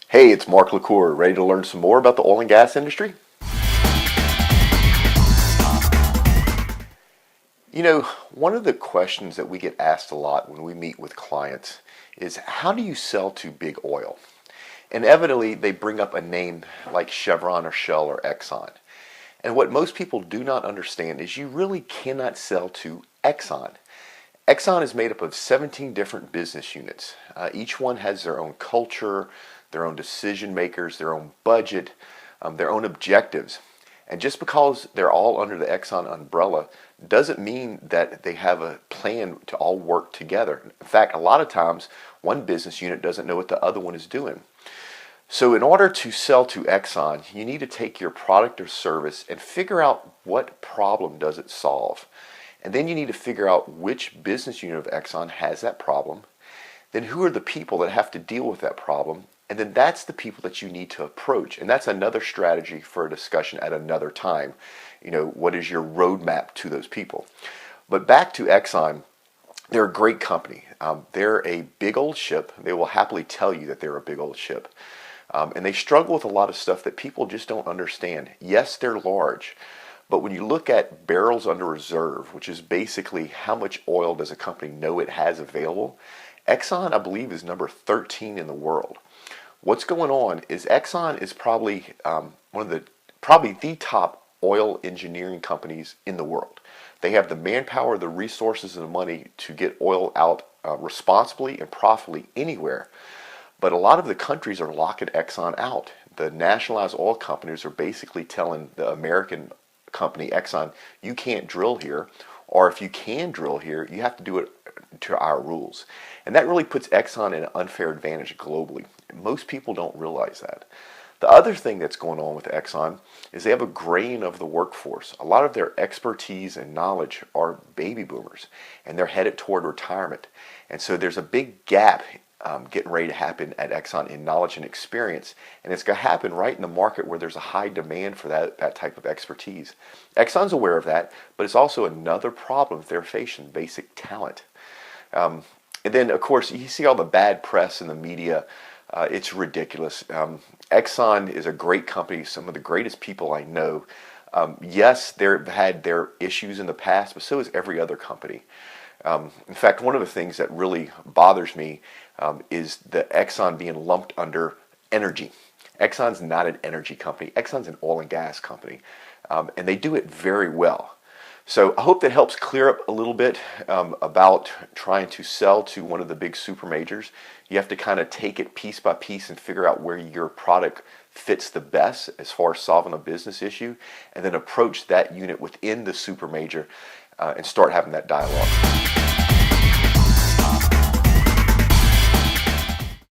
Hey, it's Mark LaCour. Ready to learn some more about the oil and gas industry? One of the questions that we get asked a lot when we meet with clients is how do you sell to big oil? Inevitably, they bring up a name like Chevron or Shell or Exxon. And what most people do not understand is you really cannot sell to Exxon. Exxon is made up of 17 different business units. Each one has their own culture, their own decision makers, their own budget, their own objectives. And just because they're all under the Exxon umbrella doesn't mean that they have a plan to all work together. In fact, a lot of times one business unit doesn't know what the other one is doing. So in order to sell to Exxon, you need to take your product or service and figure out what problem does it solve. And then you need to figure out which business unit of Exxon has that problem. Then who are the people that have to deal with that problem? And then that's the people that you need to approach. And that's another strategy for a discussion at another time. What is your roadmap to those people? But back to Exxon, they're a great company. They're a big old ship. They will happily tell you that they're a big old ship. And they struggle with a lot of stuff that people just don't understand. Yes, they're large. But when you look at barrels under reserve, which is basically how much oil does a company know it has available, Exxon, I believe, is number 13 in the world. What's going on is Exxon is probably probably the top oil engineering companies in the world. They have the manpower, the resources, and the money to get oil out responsibly and profitably anywhere. But a lot of the countries are locking Exxon out. The nationalized oil companies are basically telling the American company, Exxon, you can't drill here, or if you can drill here, you have to do it to our rules. And that really puts Exxon in an unfair advantage globally. Most people don't realize that. The other thing that's going on with Exxon is they have a graying of the workforce. A lot of their expertise and knowledge are baby boomers, and they're headed toward retirement. And so there's a big gap getting ready to happen at Exxon in knowledge and experience, and it's going to happen right in the market where there's a high demand for that type of expertise. Exxon's aware of that, but it's also another problem they're facing: basic talent. And then, of course, you see all the bad press in the media. It's ridiculous. Exxon is a great company, some of the greatest people I know. Yes, they've had their issues in the past, but so has every other company. In fact, one of the things that really bothers me is the Exxon being lumped under energy. Exxon's not an energy company. Exxon's an oil and gas company, and they do it very well. So I hope that helps clear up a little bit about trying to sell to one of the big super majors. You have to kind of take it piece by piece and figure out where your product fits the best as far as solving a business issue, and then approach that unit within the super major and start having that dialogue.